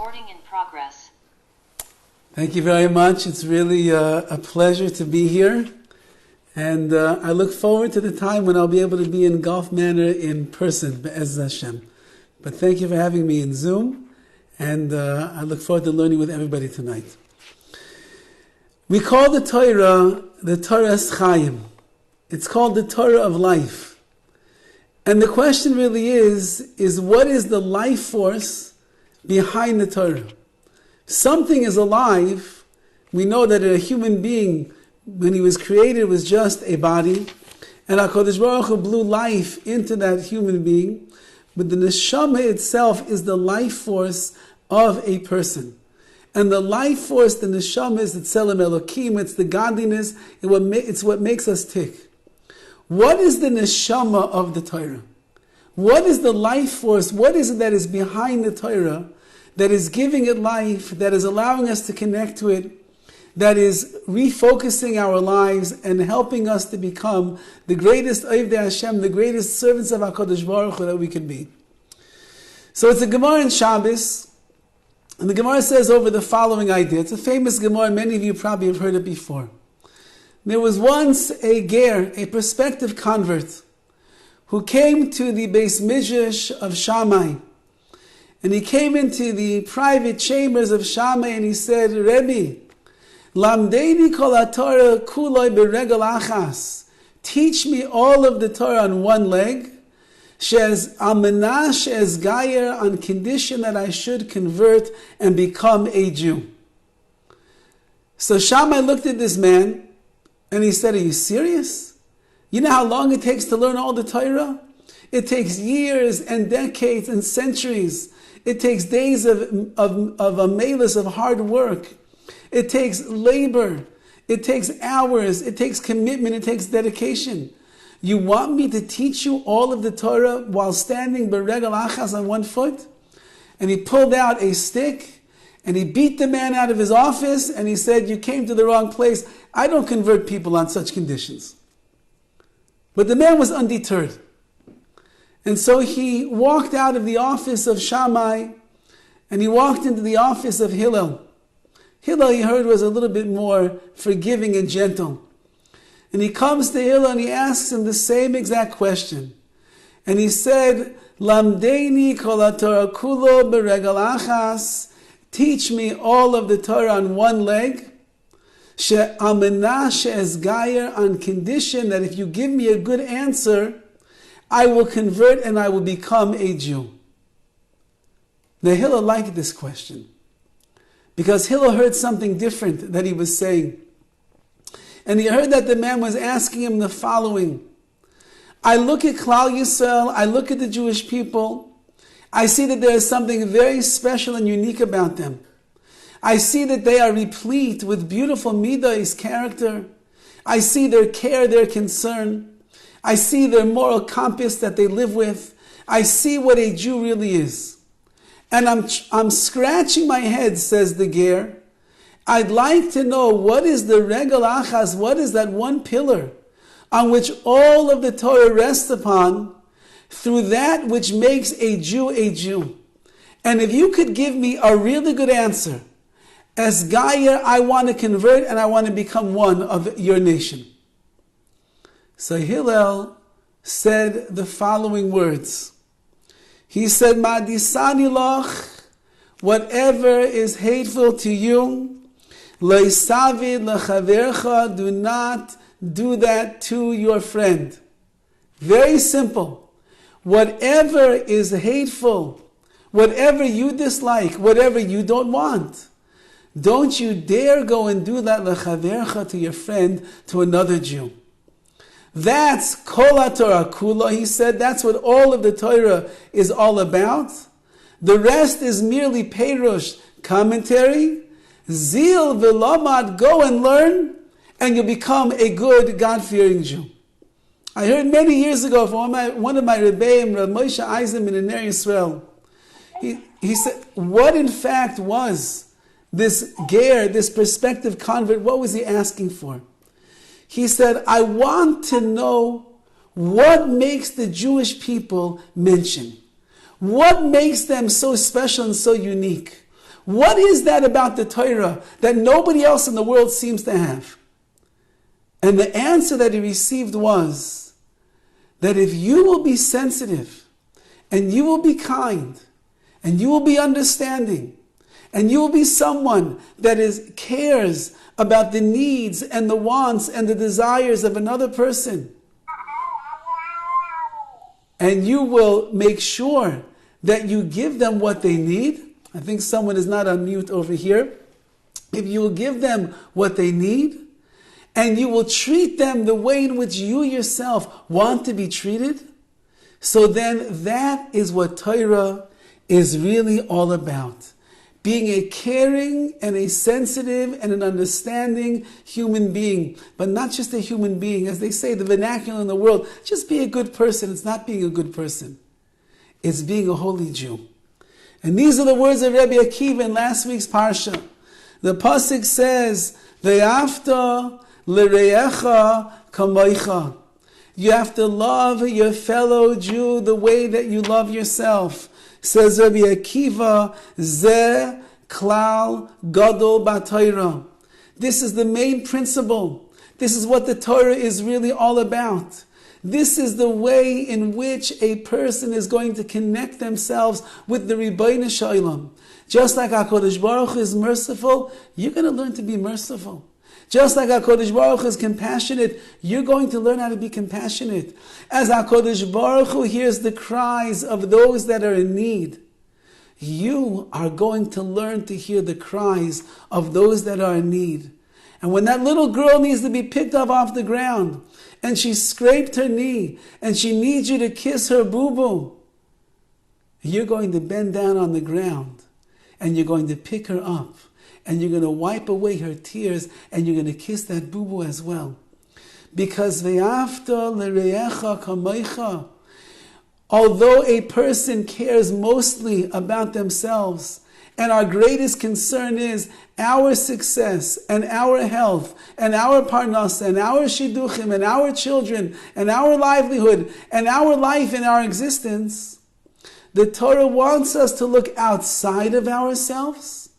Recording in progress. Thank you very much. It's really a pleasure to be here. And I look forward to the time when I'll be able to be in Gulf Manor in person, Be'ez Hashem. But thank you for having me in Zoom. And I look forward to learning with everybody tonight. We call the Torah Chaim. It's called the Torah of Life. And the question really is what is the life force behind the Torah? Something is alive. We know that a human being, when he was created, was just a body. And HaKadosh Baruch Hu blew life into that human being. But the Neshama itself is the life force of a person. And the life force, the Neshama, is the Tzelem Elokim, it's the godliness, it's what makes us tick. What is the Neshama of the Torah? What is the life force? What is it that is behind the Torah, that is giving it life, that is allowing us to connect to it, that is refocusing our lives and helping us to become the greatest Ovdei Hashem, the greatest servants of HaKadosh Baruch Hu that we can be? So it's a Gemara in Shabbos, and the Gemara says over the following idea. It's a famous Gemara, many of you probably have heard it before. There was once a ger, a prospective convert, who came to the Beis Midrash of Shammai. And he came into the private chambers of Shammai and he said, Rabbi, Lamdeini kol haTorah kuloi beregel achas. Teach me all of the Torah on one leg. She'ez almanah she'ez gayer, on condition that I should convert and become a Jew. So Shammai looked at this man and he said, are you serious? You know how long it takes to learn all the Torah? It takes years and decades and centuries. It takes days of amelis, of hard work. It takes labor. It takes hours. It takes commitment. It takes dedication. You want me to teach you all of the Torah while standing beregel achas on one foot? And he pulled out a stick and he beat the man out of his office and he said, you came to the wrong place. I don't convert people on such conditions. But the man was undeterred. And so he walked out of the office of Shammai and he walked into the office of Hillel. Hillel, he heard, was a little bit more forgiving and gentle. And he comes to Hillel and he asks him the same exact question. And he said, Lamdeini kol haTorah kulo beregel achas. Teach me all of the Torah on one leg. She'almanah she'ez gayer, on condition that if you give me a good answer, I will convert and I will become a Jew. Now Hillel liked this question because Hillel heard something different that he was saying. And he heard that the man was asking him the following. I look at Klal Yisrael, I look at the Jewish people, I see that there is something very special and unique about them. I see that they are replete with beautiful midos, character. I see their care, their concern. I see their moral compass that they live with. I see what a Jew really is. And I'm scratching my head, says the ger. I'd like to know what is the regel achas, what is that one pillar on which all of the Torah rests upon, through that which makes a Jew a Jew. And if you could give me a really good answer, as Gayer, I want to convert and I want to become one of your nation. So Hillel said the following words. He said, Ma'adisani loch, whatever is hateful to you, Leisavid lechavercha, do not do that to your friend. Very simple. Whatever is hateful, whatever you dislike, whatever you don't want, don't you dare go and do that lechavercha, to your friend, to another Jew. That's kol haTorah kula, he said. That's what all of the Torah is all about. The rest is merely perush, commentary. Zil v'lamad, go and learn, and you'll become a good, God-fearing Jew. I heard many years ago from one of my Rabbeim, Rabbi Moshe Eisenman in Ner Yisrael. He said, what in fact was this ger, this prospective convert, what was he asking for? He said, I want to know what makes the Jewish people mention. What makes them so special and so unique? What is that about the Torah that nobody else in the world seems to have? And the answer that he received was that if you will be sensitive, and you will be kind, and you will be understanding, and you will be someone that cares about the needs and the wants and the desires of another person, and you will make sure that you give them what they need. I think someone is not on mute over here. If you will give them what they need, and you will treat them the way in which you yourself want to be treated, so then that is what Torah is really all about. Being a caring and a sensitive and an understanding human being. But not just a human being. As they say, the vernacular in the world, just be a good person. It's not being a good person. It's being a holy Jew. And these are the words of Rabbi Akiva in last week's Parsha. The Pasuk says, Ve'afta l'reyecha kamoicha. You have to love your fellow Jew the way that you love yourself. Says Rabbi Akiva, Zeh klal gadol b'Torah. This is the main principle. This is what the Torah is really all about. This is the way in which a person is going to connect themselves with the Rebbeinu Shalom. Just like HaKadosh Baruch Hu is merciful, you're going to learn to be merciful. Just like HaKadosh Baruch Hu is compassionate, you're going to learn how to be compassionate. As HaKadosh Baruch Hu hears the cries of those that are in need, you are going to learn to hear the cries of those that are in need. And when that little girl needs to be picked up off the ground, and she scraped her knee, and she needs you to kiss her boo-boo, you're going to bend down on the ground, and you're going to pick her up, and you're going to wipe away her tears, and you're going to kiss that boo-boo as well. Because ve'afta l'reyecha kamoicha, although a person cares mostly about themselves, and our greatest concern is our success, and our health, and our parnasa, and our shidduchim, and our children, and our livelihood, and our life and our existence, the Torah wants us to look outside of ourselves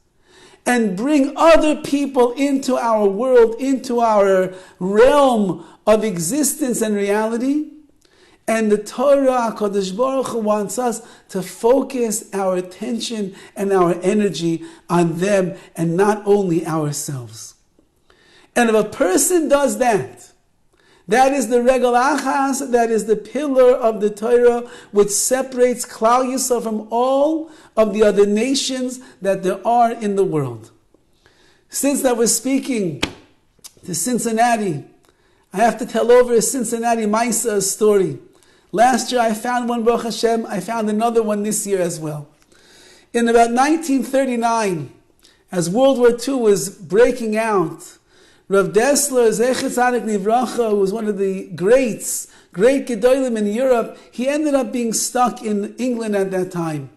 and bring other people into our world, into our realm of existence and reality. And the Torah, HaKadosh Baruch Hu, wants us to focus our attention and our energy on them and not only ourselves. And if a person does that, that is the regel achas, that is the pillar of the Torah which separates Klal Yisrael from all of the other nations that there are in the world. Since that we're speaking to Cincinnati, I have to tell over a Cincinnati Maisa story. Last year I found one, Baruch Hashem, I found another one this year as well. In about 1939, as World War II was breaking out, Rav Dessler, Zecher Tzadik Livracha, who was one of the great Gedolim in Europe, he ended up being stuck in England at that time,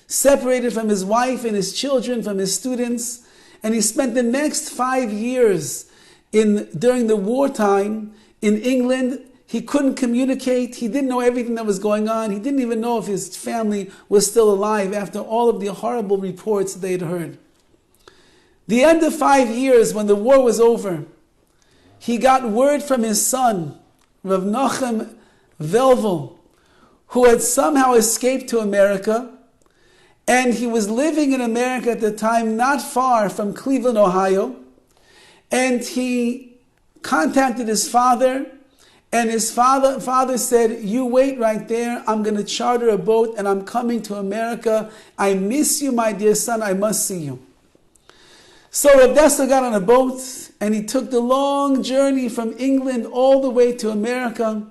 separated from his wife and his children, from his students, and he spent the next 5 years during the wartime in England. He couldn't communicate. He didn't know everything that was going on. He didn't even know if his family was still alive after all of the horrible reports they had heard. The end of 5 years, when the war was over, he got word from his son, Rav Nochem Velvel, who had somehow escaped to America, and he was living in America at the time, not far from Cleveland, Ohio, and he contacted his father, and his father said, "You wait right there, I'm going to charter a boat, and I'm coming to America. I miss you, my dear son, I must see you." So Rav Dessler got on a boat, and he took the long journey from England all the way to America,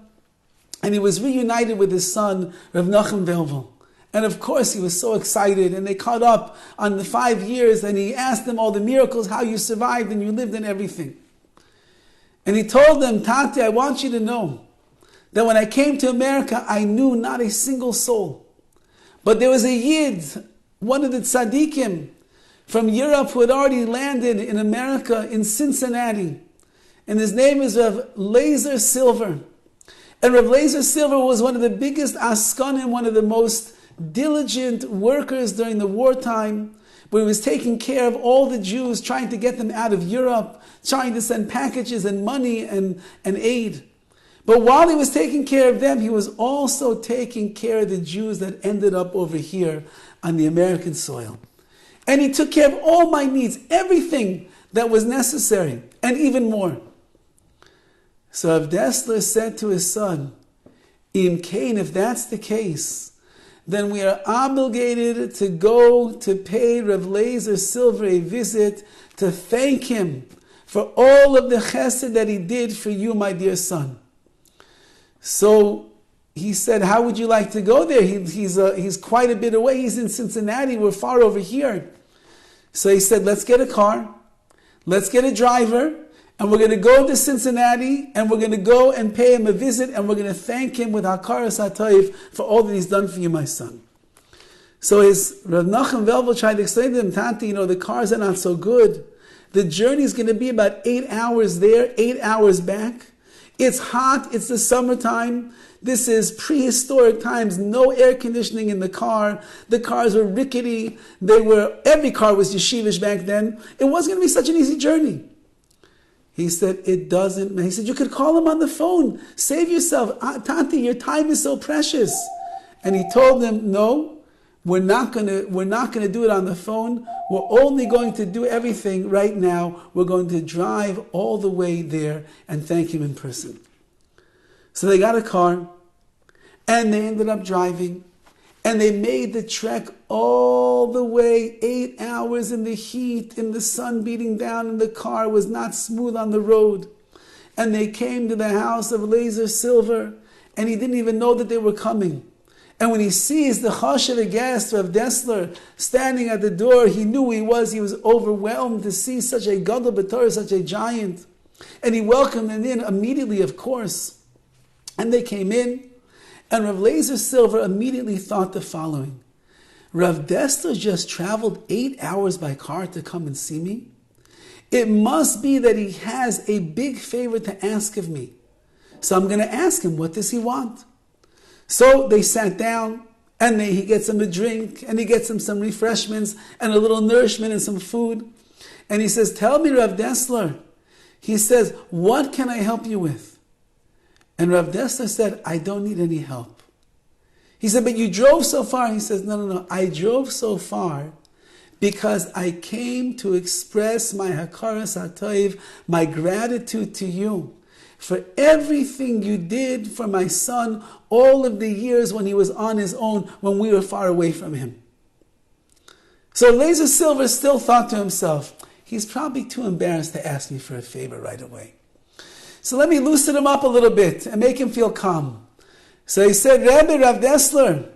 and he was reunited with his son, Rav Nochem Velvel. And of course he was so excited, and they caught up on the 5 years, and he asked them all the miracles, how you survived and you lived and everything. And he told them, "Tati, I want you to know that when I came to America, I knew not a single soul. But there was a Yid, one of the tzaddikim from Europe who had already landed in America, in Cincinnati. And his name is Rav Laser Silver. And Rav Laser Silver was one of the biggest askanim, one of the most diligent workers during the wartime, where he was taking care of all the Jews, trying to get them out of Europe, trying to send packages and money and aid. But while he was taking care of them, he was also taking care of the Jews that ended up over here on the American soil. And he took care of all my needs, everything that was necessary, and even more. So Rav Dessler said to his son, "In Cain, if that's the case, then we are obligated to go to pay Rav Lazer Silver a visit to thank him for all of the chesed that he did for you, my dear son." So he said, "How would you like to go there? He's quite a bit away. He's in Cincinnati. We're far over here." So he said, "Let's get a car. Let's get a driver. And we're going to go to Cincinnati, and we're going to go and pay him a visit, and we're going to thank him with Makor HaChaim for all that he's done for you, my son." So his Rav Nachum Velvel tried to explain to him, "Tanti, the cars are not so good. The journey is going to be about 8 hours there, 8 hours back. It's hot. It's the summertime. This is prehistoric times. No air conditioning in the car. The cars were rickety. Every car was yeshivish back then. It wasn't going to be such an easy journey." He said, "It doesn't." He said, "You could call him on the phone. Save yourself. Tanti, your time is so precious." And he told them, "No, we're not going to do it on the phone. We're only going to do everything right now. We're going to drive all the way there and thank him in person." So they got a car, and they ended up driving, and they made the trek all the way, 8 hours in the heat, in the sun beating down, and the car was not smooth on the road. And they came to the house of Lazer Silver, and he didn't even know that they were coming. And when he sees the chashav, the guest of Dessler, standing at the door, he knew who he was. He was overwhelmed to see such a gadol b'Torah, such a giant. And he welcomed them in immediately, of course. And they came in, and Rav Lazer Silver immediately thought the following: Rav Dessler just traveled 8 hours by car to come and see me. It must be that he has a big favor to ask of me. So I'm going to ask him, what does he want? So they sat down, and he gets him a drink, and he gets him some refreshments, and a little nourishment and some food. And he says, "Tell me, Rav Dessler," he says, "what can I help you with?" And Rav Dessler said, "I don't need any help." He said, "But you drove so far." He says, No. I drove so far because I came to express my Makor HaChaim, my gratitude to you for everything you did for my son all of the years when he was on his own, when we were far away from him." So Lazer Silver still thought to himself, he's probably too embarrassed to ask me for a favor right away. So let me loosen him up a little bit and make him feel calm. So he said, "Rebbe, Rav Dessler,"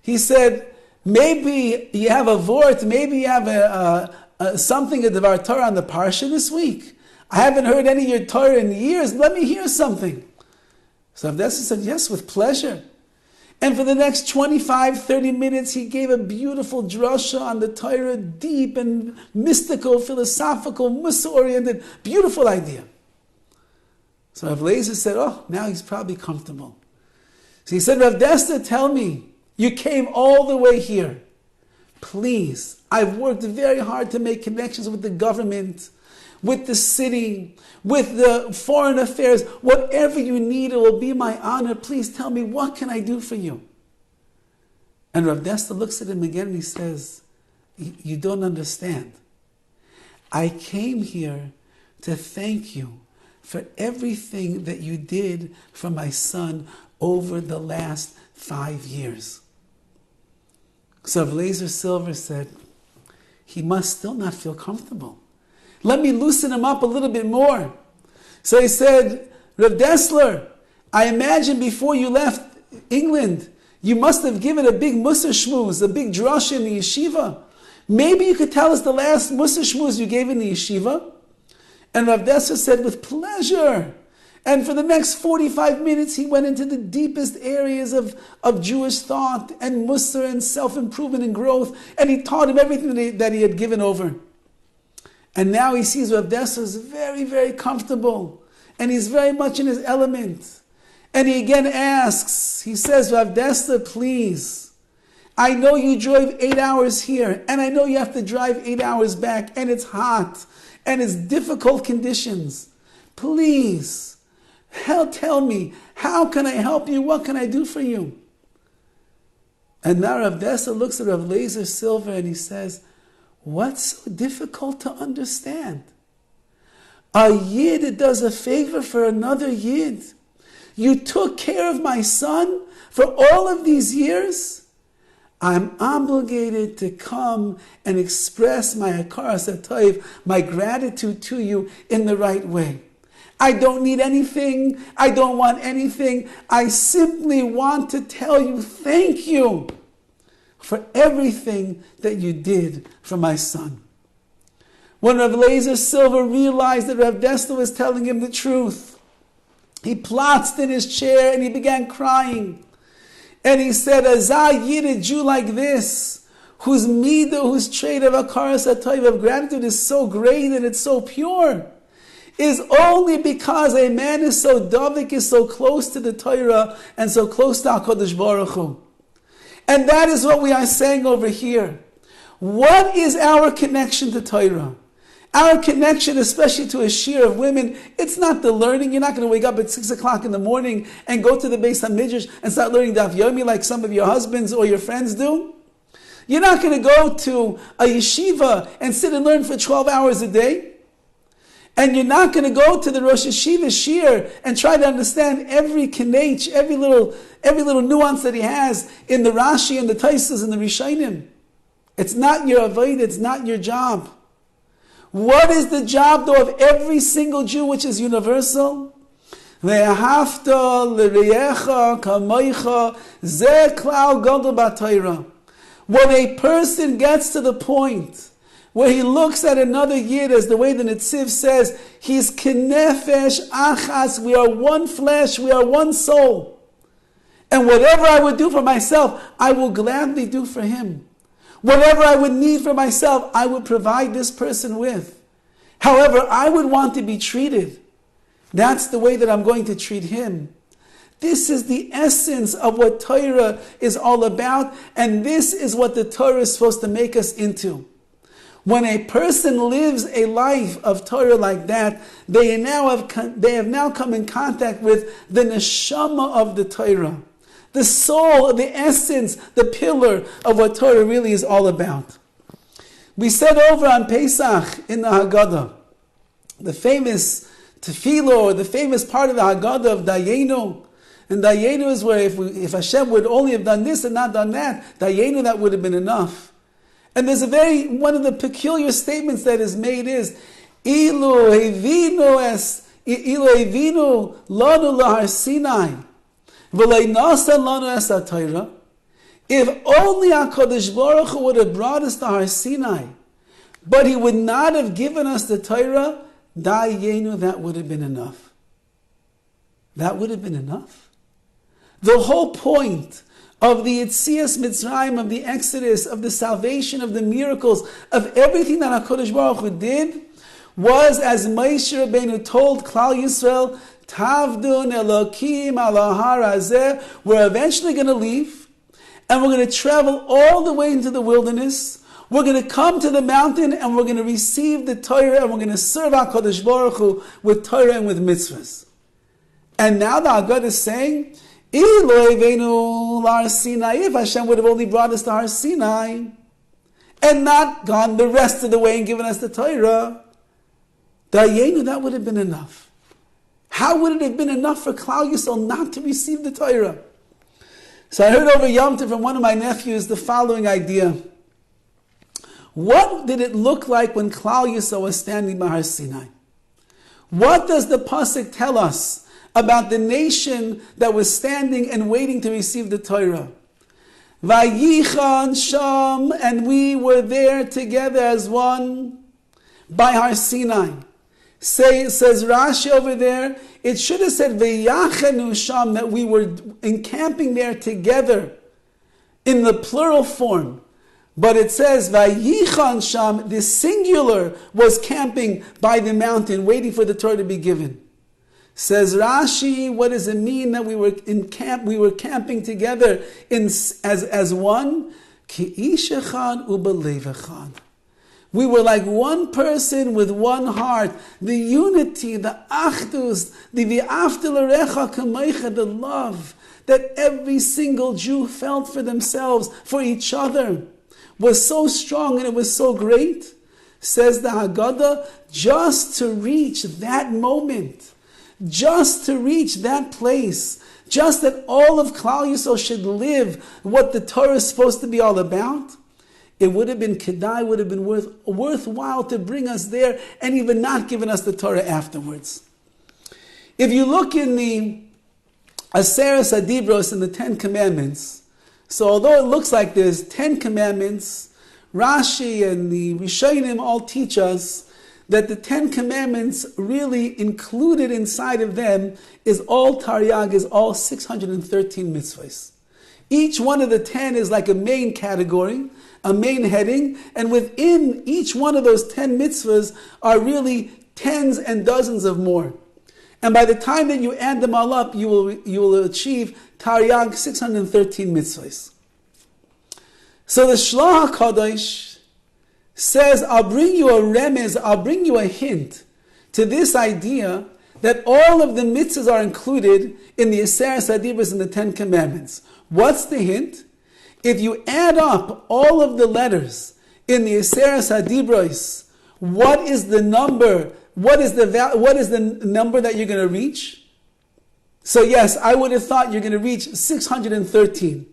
he said, "maybe you have a vort, maybe you have something of the Torah on the Parsha this week. I haven't heard any of your Torah in years. Let me hear something." So Rav Dessler said, "Yes, with pleasure." And for the next 25, 30 minutes, he gave a beautiful drasha on the Torah, deep and mystical, philosophical, Musa-oriented, beautiful idea. So Rav Lazer said, now he's probably comfortable. So he said, "Rav Dessler, tell me, you came all the way here. Please, I've worked very hard to make connections with the government, with the city, with the foreign affairs. Whatever you need, it will be my honor. Please tell me, what can I do for you?" And Rav Dessler looks at him again and he says, "You don't understand. I came here to thank you for everything that you did for my son over the last 5 years." So Lazer Silver said, he must still not feel comfortable. Let me loosen him up a little bit more. So he said, "Rav Dessler, I imagine before you left England, you must have given a big Musa shmuz, a big drasha in the yeshiva. Maybe you could tell us the last Musa shmuz you gave in the yeshiva?" And Rav Dessler said, "With pleasure." And for the next 45 minutes, he went into the deepest areas of Jewish thought and Musa and self-improvement and growth. And he taught him everything that he had given over. And now he sees Rav Dessler is very, very comfortable. And he's very much in his element. And he again asks, he says, "Rav Dessler, please, I know you drove 8 hours here, and I know you have to drive 8 hours back, and it's hot, and it's difficult conditions. Please, tell me, how can I help you? What can I do for you? And now Rav Dessler looks at Rav Lazer Silver and he says, what's so difficult to understand? A Yid does a favor for another Yid. You took care of my son for all of these years. I'm obligated to come and express my Makor HaChaim, my gratitude to you in the right way. I don't need anything. I don't want anything. I simply want to tell you thank you for everything that you did for my son. When Rav Lazer Silver realized that Rav Dessler was telling him the truth, he plotzed in his chair and he began crying. And he said, a Yid Jew like this, whose midah, whose trait of Makor HaChaim, of gratitude is so great and it's so pure, is only because a man is so Dovid, is so close to the Torah and so close to HaKadosh Baruch Hu. And that is what we are saying over here. What is our connection to Torah? Our connection, especially to a shir of women, it's not the learning. You're not going to wake up at 6 o'clock in the morning and go to the Beis HaMidrash and start learning Daf Yomi like some of your husbands or your friends do. You're not going to go to a yeshiva and sit and learn for 12 hours a day. And you're not going to go to the Rosh Yeshiva shir and try to understand every kinech, every little nuance that he has in the Rashi and the Taisus and the Rishonim. It's not your avodah, it's not your job. What is the job, though, of every single Jew, which is universal? Ve'ahavta l'reyecha kamoicha zeh klal gadol b'Torah. When a person gets to the point where he looks at another Yid, as the way the Netziv says, he's kenefesh achas, we are one flesh, we are one soul. And whatever I would do for myself, I will gladly do for him. Whatever I would need for myself, I would provide this person with. However, I would want to be treated. That's the way that I'm going to treat him. This is the essence of what Torah is all about, and this is what the Torah is supposed to make us into. When a person lives a life of Torah like that, they have now come in contact with the Neshama of the Torah. The soul, the essence, the pillar of what Torah really is all about. We said over on Pesach in the Haggadah, the famous tefillah, or the famous part of the Haggadah of Dayenu. And Dayenu is where if Hashem would only have done this and not done that, Dayenu, that would have been enough. And there's one of the peculiar statements that is made is, Ilu hevinu lanu lahar Sinai. If only HaKadosh Baruch Hu would have brought us to Har Sinai, but He would not have given us the Torah, Dayenu, that would have been enough. That would have been enough. The whole point of the Yetzias Mitzrayim, of the Exodus, of the salvation, of the miracles, of everything that HaKadosh Baruch Hu did, was, as Moshe Rabbeinu told Klal Yisrael, Tavdun Elokim ala har hazeh. We're eventually going to leave, and we're going to travel all the way into the wilderness. We're going to come to the mountain, and we're going to receive the Torah, and we're going to serve HaKadosh Baruch Hu with Torah and with mitzvahs. And now the Haggadah is saying, if Hashem would have only brought us to Har Sinai and not gone the rest of the way and given us the Torah, Dayenu, that would have been enough. How would it have been enough for Klal Yisrael not to receive the Torah? So I heard over Yom Tov from one of my nephews the following idea. What did it look like when Klal Yisrael was standing by Har Sinai? What does the pasuk tell us about the nation that was standing and waiting to receive the Torah? Vayichan Sham, and we were there together as one by Har Sinai. Says Rashi over there, it should have said Vayachenu Sham, that we were encamping there together in the plural form. But it says Vayichan Sham, the singular was camping by the mountain, waiting for the Torah to be given. Says Rashi, what does it mean that we were camping together as one? Ki ish echad ubelev echad. We were like one person with one heart. The unity, the achdus, the v'afta l'recha kamecha, the love that every single Jew felt for themselves, for each other, was so strong and it was so great. Says the Haggadah, just to reach that moment, just to reach that place, just that all of Klal Yisrael should live what the Torah is supposed to be all about, it would have been kedai, would have been worthwhile to bring us there and even not given us the Torah afterwards. If you look in the Aseres Adibros in the 10 Commandments, so although it looks like there's 10 Commandments, Rashi and the Rishonim all teach us that the 10 Commandments really included inside of them is all Taryag, is all 613 mitzvahs. Each one of the 10 is like a main category, a main heading, and within each one of those 10 mitzvahs are really tens and dozens of more. And by the time that you add them all up, you will achieve Taryag 613 mitzvahs. So the Shloah HaKadosh says, I'll bring you a remez, I'll bring you a hint to this idea that all of the mitzvahs are included in the Aseres Adibros and the 10 Commandments. What's the hint? If you add up all of the letters in the Aseres Adibros, what is the number? What is the number that you're going to reach? So yes, I would have thought you're going to reach 613.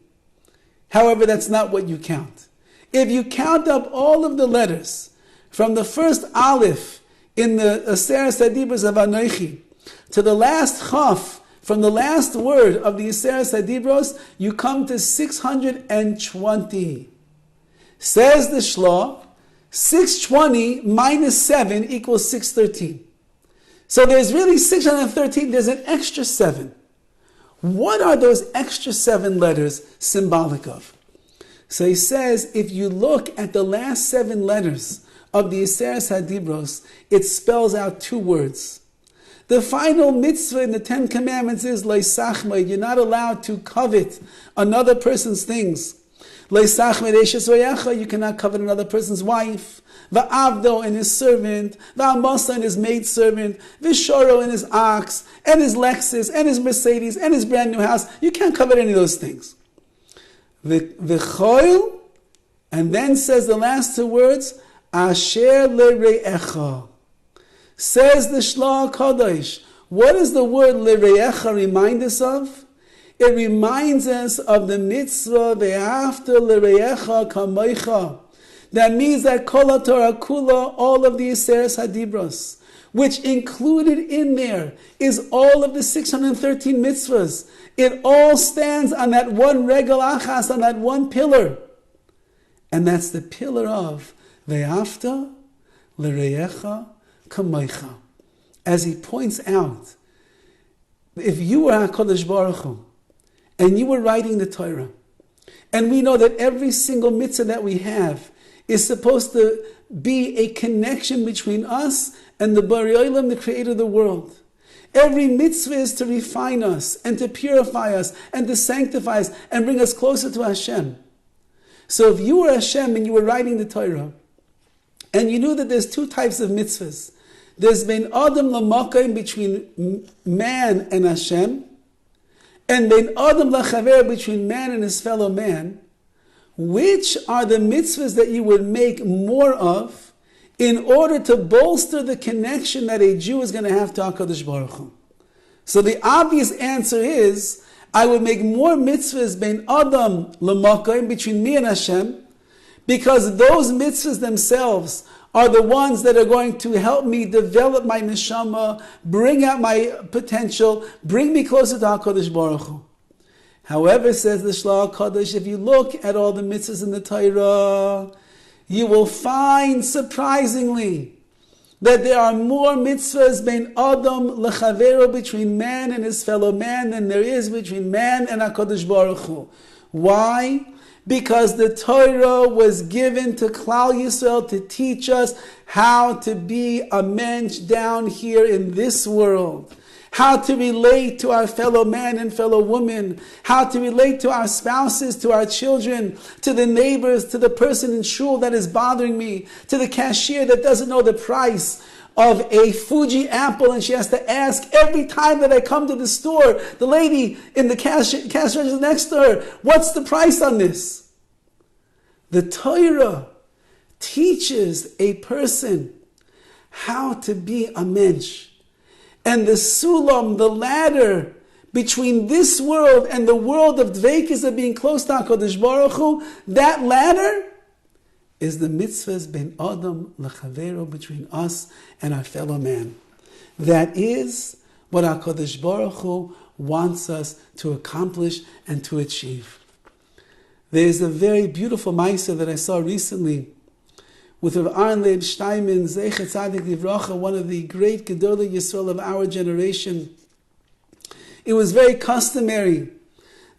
However, that's not what you count. If you count up all of the letters from the first Aleph in the Aseres Adibros of Anochi to the last Chaf, from the last word of the Aseres Adibros, you come to 620. Says the Shloah, 620 minus 7 equals 613. So there's really 613, there's an extra 7. What are those extra 7 letters symbolic of? So he says, if you look at the last 7 letters of the Aseres Hadibros, it spells out 2 words. The final mitzvah in the 10 Commandments is Leisachma. You're not allowed to covet another person's things. Leisachma reishes oyacha. You cannot covet another person's wife. Va'avdo and his servant, va'amasa and his maidservant, v'shoro and his ox, and his Lexus, and his Mercedes, and his brand new house. You can't covet any of those things. V'choil, and then says the last 2 words, asher lere'echa. Says the Shloah HaKadosh, what does the word lere'echa remind us of? It reminds us of the mitzvah ve'afta lere'echa kamoicha. That means that Kol Torah Kula, all of the Aseres Hadibros, which included in there is all of the 613 mitzvahs. It all stands on that one regel achas, on that one pillar. And that's the pillar of Ve'afta L'Reyecha Kamoicha. As he points out, if you were HaKadosh Baruch Hu, and you were writing the Torah, and we know that every single mitzvah that we have is supposed to be a connection between us and the Bari Olam, the creator of the world. Every mitzvah is to refine us and to purify us and to sanctify us and bring us closer to Hashem. So if you were Hashem and you were writing the Torah, and you knew that there's 2 types of mitzvahs, there's been Adam Lamakayim, between man and Hashem, and been Adam Lachaver, between man and his fellow man, which are the mitzvahs that you would make more of in order to bolster the connection that a Jew is going to have to HaKadosh Baruch Hu? So the obvious answer is, I would make more mitzvahs ben Adam l'makayim, between me and Hashem, because those mitzvahs themselves are the ones that are going to help me develop my Neshama, bring out my potential, bring me closer to HaKadosh Baruch Hu. However, says the Shloah HaKadosh, if you look at all the mitzvahs in the Torah, you will find, surprisingly, that there are more mitzvahs ben Adam lechavero, between man and his fellow man, than there is between man and HaKadosh Baruch Hu. Why? Because the Torah was given to Klal Yisrael to teach us how to be a mensch down here in this world. how to relate to our fellow man and fellow woman, how to relate to our spouses, to our children, to the neighbors, to the person in shul that is bothering me, to the cashier that doesn't know the price of a Fuji apple and she has to ask every time that I come to the store, the lady in the cash register next to her, what's the price on this? The Torah teaches a person how to be a mensch. And the sulam, the ladder between this world and the world of dveikis, of being close to HaKadosh Baruch Hu, that ladder is the mitzvahs ben adam lechavero, between us and our fellow man. That is what HaKadosh Baruch Hu wants us to accomplish and to achieve. There is a very beautiful ma'aseh that I saw recently with Rav Aaron Leib Steinman, Zecher Tzadik Livracha, one of the great Gedolei Yisrael of our generation. It was very customary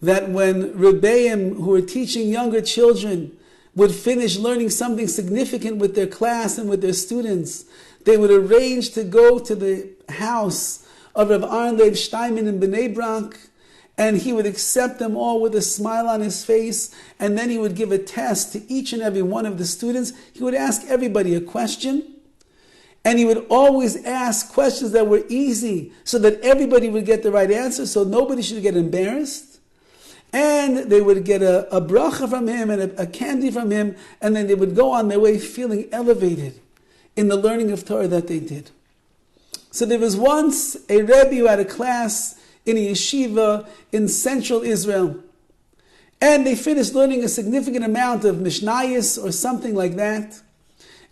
that when Rebbeim, who were teaching younger children, would finish learning something significant with their class and with their students, they would arrange to go to the house of Rav Aaron Leib Steinman in Bnei Brak, and he would accept them all with a smile on his face, and then he would give a test to each and every one of the students. He would ask everybody a question, and he would always ask questions that were easy so that everybody would get the right answer, so nobody should get embarrassed. And they would get a bracha from him and a candy from him, and then they would go on their way feeling elevated in the learning of Torah that they did. So there was once a Rebbe who had a class in a yeshiva in central Israel. And they finished learning a significant amount of Mishnayos or something like that.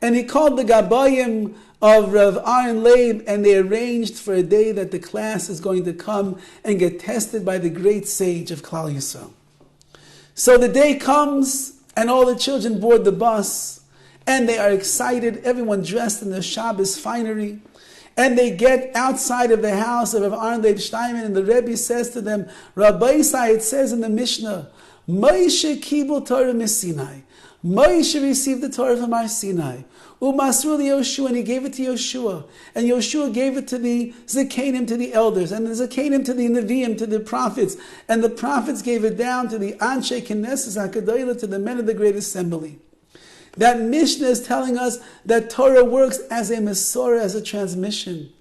And he called the Gabayim of Rav Aaron Leib, and they arranged for a day that the class is going to come and get tested by the great sage of Klal Yisrael. So the day comes, and all the children board the bus, and they are excited, everyone dressed in their Shabbos finery. And they get outside of the house of Rav Aaron Leib Steinman, and the Rebbe says to them, Rabbi, it says in the Mishnah, Moshe kibul Torah Sinai. Moshe received the Torah from our Sinai. Umasru Yoshua, and he gave it to Yoshua. And Yoshua gave it to the Zakanim, to the elders, and the Zakanim to the Nevi'im, to the prophets. And the prophets gave it down to the Anshe Knesset HaKadolah, to the men of the Great Assembly. That Mishnah is telling us that Torah works as a Masorah, as a transmission.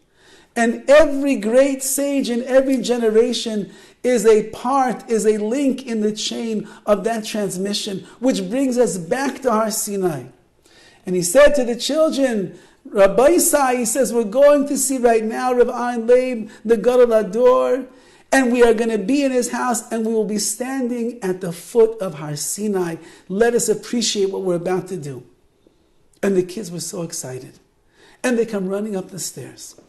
And every great sage in every generation is a part, is a link in the chain of that transmission, which brings us back to Har Sinai. And he said to the children, Rabbi, he says, we're going to see right now Rav Aaron Leib, the Gadol Ador, and we are going to be in his house, and we will be standing at the foot of Har Sinai. Let us appreciate what we're about to do. And the kids were so excited. And they come running up the stairs.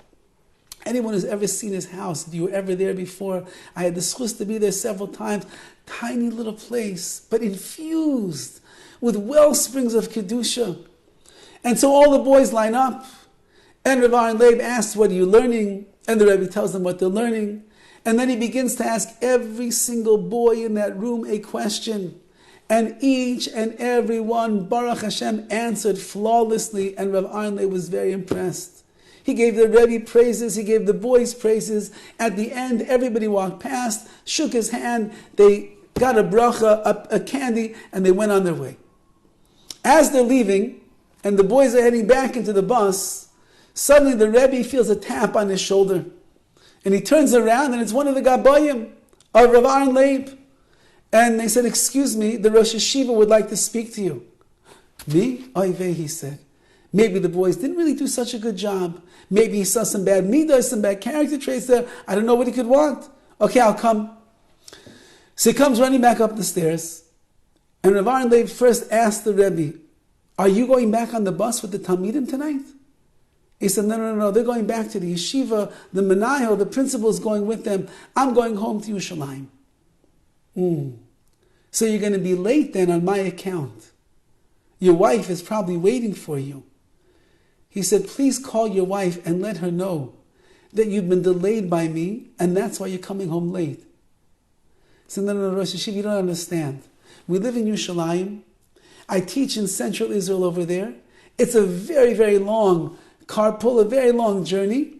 Anyone who's ever seen his house, you were ever there before? I had the schus to be there several times. Tiny little place, but infused with well springs of Kedusha. And so all the boys line up. And Rav Aaron Leib asks, what are you learning? And the Rebbe tells them what they're learning. And then he begins to ask every single boy in that room a question. And each and every one, Baruch Hashem, answered flawlessly. And Rav Aaron Leib was very impressed. He gave the Rebbe praises. He gave the boys praises. At the end, everybody walked past, shook his hand. They got a bracha, a candy, and they went on their way. As they're leaving, and the boys are heading back into the bus, suddenly the Rebbe feels a tap on his shoulder. And he turns around, and it's one of the Gabayim of Rav Aaron Leib. And they said, excuse me, the Rosh Hashiva would like to speak to you. Me? Oy vey, he said. Maybe the boys didn't really do such a good job. Maybe he saw some bad midah, some bad character traits there. I don't know what he could want. Okay, I'll come. So he comes running back up the stairs. And Rav Aaron Leib first asked the Rebbe, are you going back on the bus with the Talmidim tonight? He said, no, they're going back to the yeshiva, the Menayel, the principal is going with them. I'm going home to Yerushalayim. So you're going to be late then on my account. Your wife is probably waiting for you. He said, please call your wife and let her know that you've been delayed by me, and that's why you're coming home late. He said, no, Rosh Hashiva, you don't understand. We live in Yerushalayim. I teach in central Israel over there. It's a very, very long carpool, a very long journey.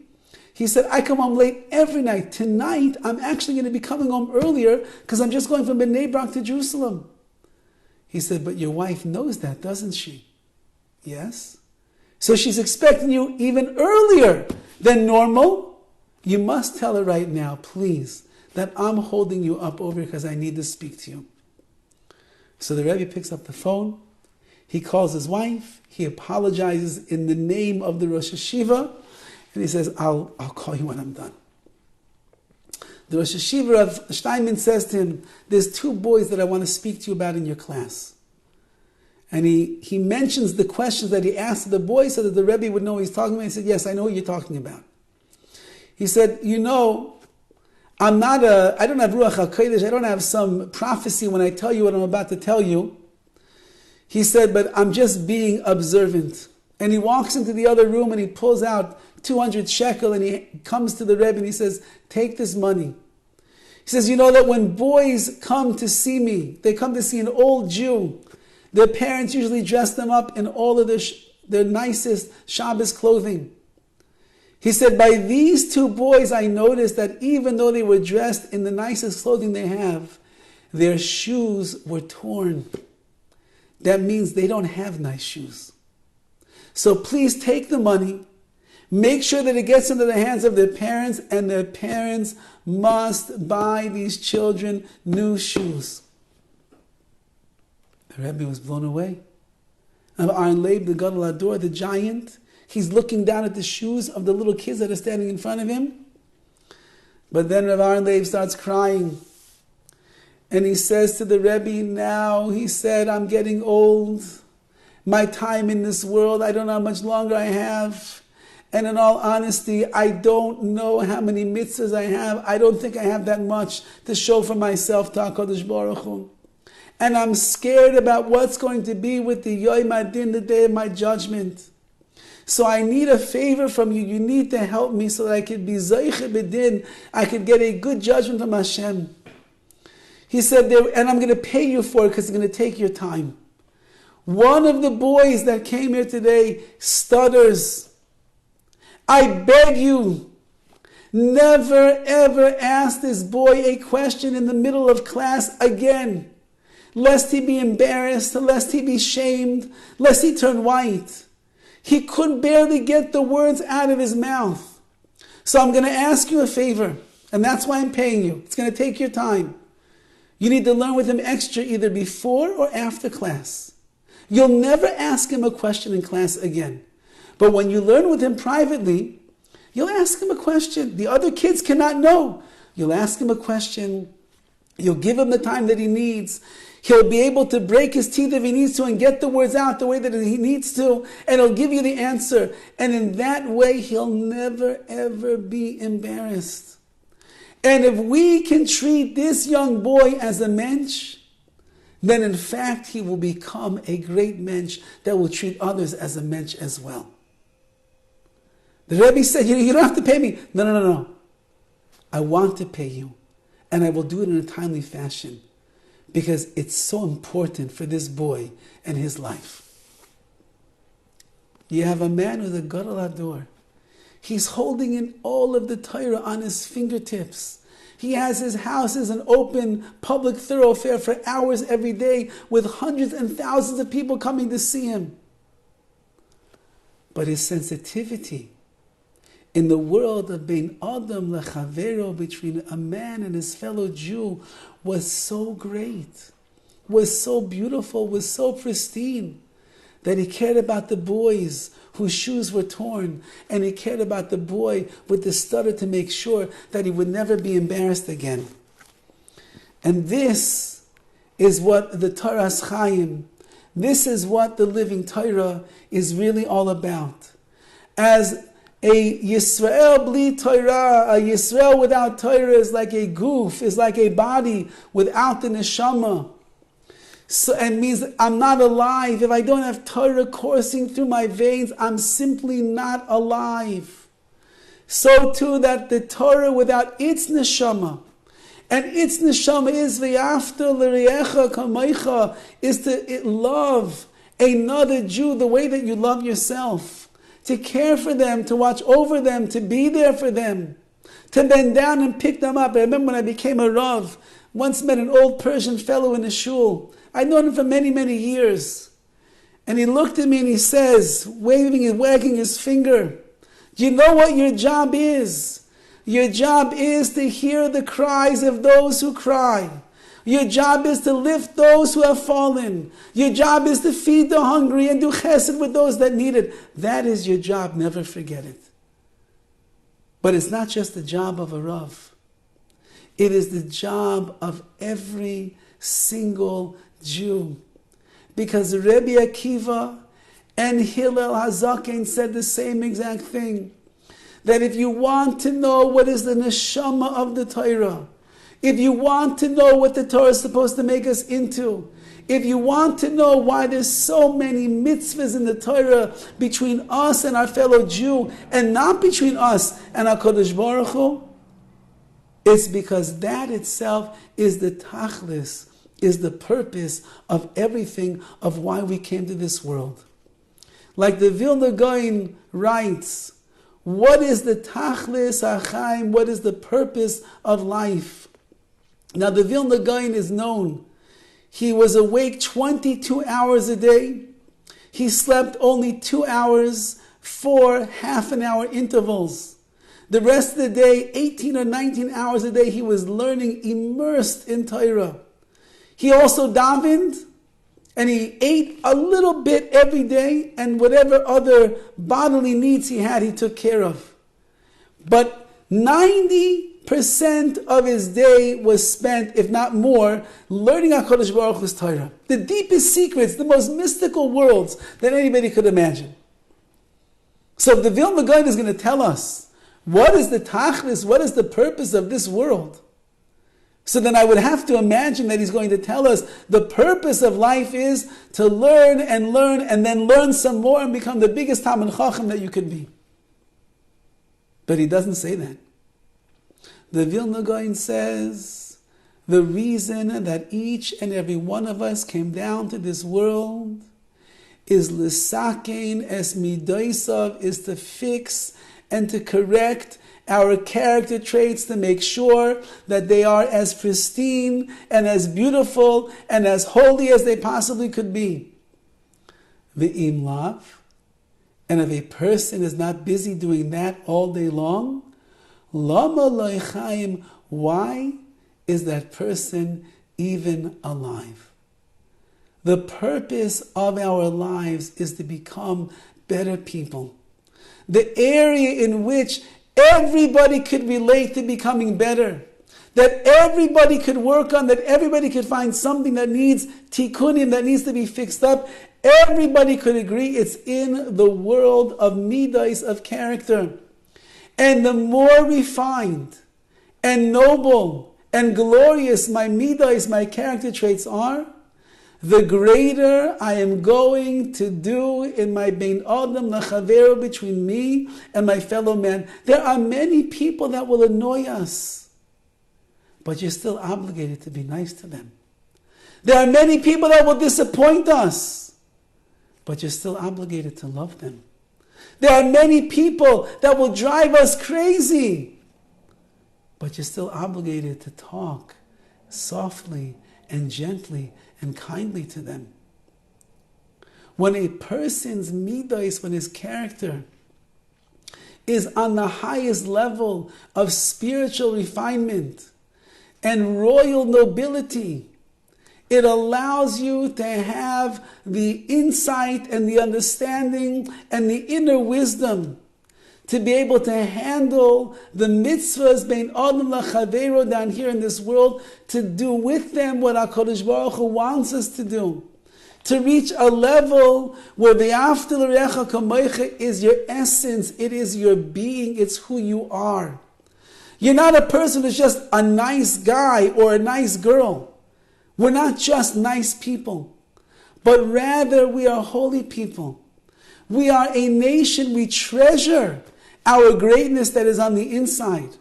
He said, I come home late every night. Tonight, I'm actually going to be coming home earlier because I'm just going from Bnei Brak to Jerusalem. He said, but your wife knows that, doesn't she? Yes. So she's expecting you even earlier than normal. You must tell her right now, please, that I'm holding you up over because I need to speak to you. So the Rebbe picks up the phone. He calls his wife. He apologizes in the name of the Rosh Hashiva. And he says, I'll call you when I'm done. The Rosh Hashiva of Steinman says to him, there's 2 boys that I want to speak to you about in your class. And he mentions the questions that he asked the boys so that the Rebbe would know what he's talking about. He said, yes, I know what you're talking about. He said, I don't have Ruach HaKodesh, I don't have some prophecy when I tell you what I'm about to tell you. He said, but I'm just being observant. And he walks into the other room and he pulls out 200 shekel and he comes to the Rebbe and he says, take this money. He says, you know that when boys come to see me, they come to see an old Jew, their parents usually dress them up in all of their nicest Shabbos clothing. He said, by these 2 boys, I noticed that even though they were dressed in the nicest clothing they have, their shoes were torn. That means they don't have nice shoes. So please take the money, make sure that it gets into the hands of their parents, and their parents must buy these children new shoes. The Rebbe was blown away. And Aaron Leib, the Gadol Hador, the giant, he's looking down at the shoes of the little kids that are standing in front of him. But then Rav Aaron Leib starts crying. And he says to the Rebbe, now, he said, I'm getting old. My time in this world, I don't know how much longer I have. And in all honesty, I don't know how many mitzvahs I have. I don't think I have that much to show for myself to HaKadosh Baruch Hu. And I'm scared about what's going to be with the Yom Adin, the day of my judgment. So I need a favor from you. You need to help me so that I could be Zayche B'din. I could get a good judgment from Hashem. He said, and I'm going to pay you for it because it's going to take your time. One of the boys that came here today stutters. I beg you, never ever ask this boy a question in the middle of class again, lest he be embarrassed, lest he be shamed, lest he turn white. He could barely get the words out of his mouth. So I'm going to ask you a favor, and that's why I'm paying you. It's going to take your time. You need to learn with him extra either before or after class. You'll never ask him a question in class again. But when you learn with him privately, you'll ask him a question. The other kids cannot know. You'll ask him a question. You'll give him the time that he needs. He'll be able to break his teeth if he needs to and get the words out the way that he needs to, and he'll give you the answer. And in that way, he'll never, ever be embarrassed. And if we can treat this young boy as a mensch, then in fact he will become a great mensch that will treat others as a mensch as well. The Rebbe said, you don't have to pay me. No. I want to pay you. And I will do it in a timely fashion. Because it's so important for this boy and his life. You have a man with a Gadol Hador. He's holding in all of the Torah on his fingertips. He has his house as an open public thoroughfare for hours every day with hundreds and thousands of people coming to see him. But his sensitivity in the world of Bein Adam Lechavero, between a man and his fellow Jew, was so great, was so beautiful, was so pristine, that he cared about the boys whose shoes were torn, and he cared about the boy with the stutter to make sure that he would never be embarrassed again. And this is what the Torah Chaim, this is what the living Torah is really all about. As a Yisrael bli Torah, a Yisrael without Torah is like a goof, is like a body without the Neshama. So it means I'm not alive. If I don't have Torah coursing through my veins, I'm simply not alive. So too that the Torah without its Neshama, and its Neshama is v'yafta l'reyecha kamecha, is to love another Jew the way that you love yourself. to care for them, to watch over them, to be there for them, to bend down and pick them up. I remember when I became a Rav, once met an old Persian fellow in a shul. I'd known him for many, many years. And he looked at me and he says, waving and wagging his finger, "Do you know what your job is? Your job is to hear the cries of those who cry. Your job is to lift those who have fallen. Your job is to feed the hungry and do chesed with those that need it. That is your job. Never forget it." But it's not just the job of a Rav. It is the job of every single Jew. Because Rabbi Akiva and Hillel HaZaken said the same exact thing. That if you want to know what is the Neshama of the Torah, if you want to know what the Torah is supposed to make us into, if you want to know why there's so many mitzvahs in the Torah between us and our fellow Jew, and not between us and HaKadosh Baruch Hu, it's because that itself is the tachlis, is the purpose of everything, of why we came to this world. Like the Vilna Gaon writes, what is the tachlis HaChaim? What is the purpose of life? Now the Vilna Gaon is known. He was awake 22 hours a day. He slept only 2 hours, 4 half-an-hour intervals. The rest of the day, 18 or 19 hours a day, he was learning, immersed in Torah. He also davened, and he ate a little bit every day, and whatever other bodily needs he had, he took care of. But 90% of his day was spent, if not more, learning HaKadosh Baruch Hu's Torah. The deepest secrets, the most mystical worlds that anybody could imagine. So if the Vilna Gaon is going to tell us, what is the tachlis, what is the purpose of this world? So then I would have to imagine that he's going to tell us the purpose of life is to learn and learn and then learn some more and become the biggest Talmid Chacham that you could be. But he doesn't say that. The Vilna Gaon says the reason that each and every one of us came down to this world is l'sakein es midoisav, is to fix and to correct our character traits, to make sure that they are as pristine and as beautiful and as holy as they possibly could be. V'im lav, and if a person is not busy doing that all day long, lama lo chaim, why is that person even alive? The purpose of our lives is to become better people. The area in which everybody could relate to becoming better, that everybody could work on, that everybody could find something that needs tikkunim, that needs to be fixed up. Everybody could agree it's in the world of midas, of character. And the more refined and noble and glorious my midas, my character traits are, the greater I am going to do in my bein adam lachaveru, between me and my fellow man. There are many people that will annoy us, but you're still obligated to be nice to them. There are many people that will disappoint us, but you're still obligated to love them. There are many people that will drive us crazy, but you're still obligated to talk softly and gently and kindly to them. When a person's midas, when his character is on the highest level of spiritual refinement and royal nobility, it allows you to have the insight and the understanding and the inner wisdom to be able to handle the mitzvahs bein adam lachaveru down here in this world, to do with them what HaKadosh Baruch Hu wants us to do. To reach a level where v'afta l'recha kamocha is your essence, it is your being, it's who you are. You're not a person who's just a nice guy or a nice girl. We're not just nice people, but rather we are holy people. We are a nation, we treasure our greatness that is on the inside.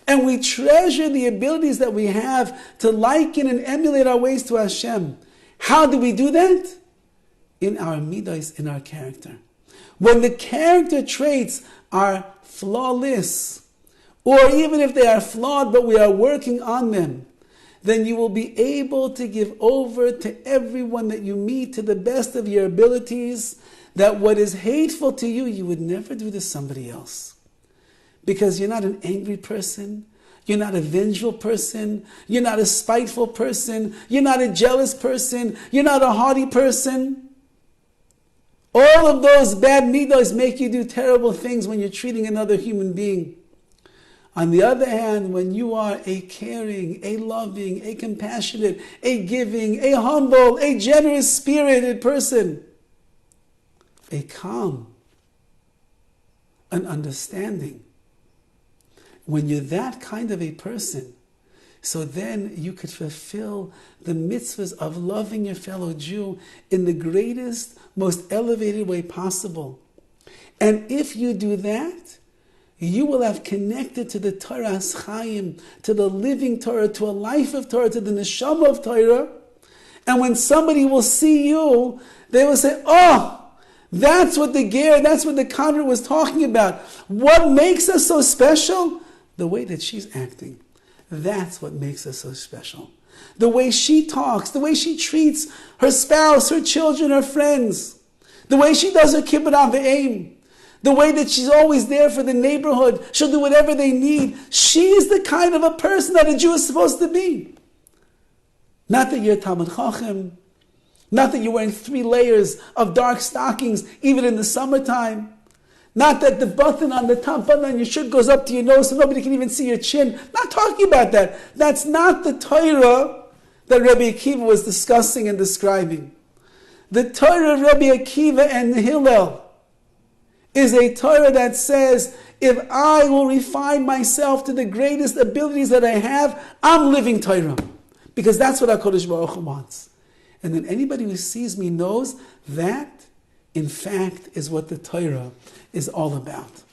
And we treasure the abilities that we have to liken and emulate our ways to Hashem. How do we do that? In our midas, in our character. When the character traits are flawless, or even if they are flawed but we are working on them, then you will be able to give over to everyone that you meet to the best of your abilities, that what is hateful to you, you would never do to somebody else. Because you're not an angry person, you're not a vengeful person, you're not a spiteful person, you're not a jealous person, you're not a haughty person. All of those bad midos make you do terrible things when you're treating another human being. On the other hand, when you are a caring, a loving, a compassionate, a giving, a humble, a generous spirited person, a calm, an understanding, when you're that kind of a person, so then you could fulfill the mitzvahs of loving your fellow Jew in the greatest, most elevated way possible. And if you do that, you will have connected to the Torah of Chaim, to the living Torah, to a life of Torah, to the Neshama of Torah. And when somebody will see you, they will say, oh, that's what the convert was talking about. What makes us so special? The way that she's acting. That's what makes us so special. The way she talks, the way she treats her spouse, her children, her friends. The way she does her kibbut avim. The way that she's always there for the neighborhood. She'll do whatever they need. She is the kind of a person that a Jew is supposed to be. Not that you're a Talmid Chacham. Not that you're wearing 3 layers of dark stockings, even in the summertime. Not that the button on the top button on your shirt goes up to your nose so nobody can even see your chin. Not talking about that. That's not the Torah that Rabbi Akiva was discussing and describing. The Torah of Rabbi Akiva and Hillel is a Torah that says, if I will refine myself to the greatest abilities that I have, I'm living Torah. Because that's what HaKadosh Baruch Hu wants. And then anybody who sees me knows that, in fact, is what the Torah is all about.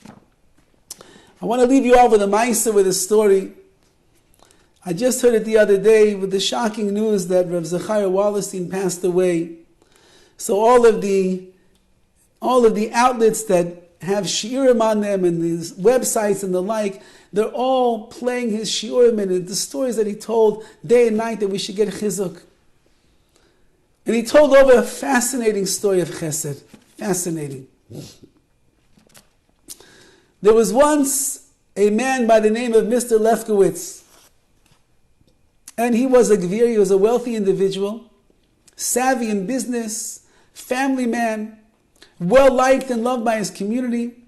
I want to leave you all with a ma'aseh, with a story. I just heard it the other day with the shocking news that Rav Zachary Wallace passed away. So all of the outlets that have shiurim on them and these websites and the like, they're all playing his shiurim and the stories that he told day and night that we should get chizuk. And he told over a fascinating story of chesed. Fascinating. There was once a man by the name of Mr. Lefkowitz. And he was a gvir, he was a wealthy individual, savvy in business, family man, well liked and loved by his community.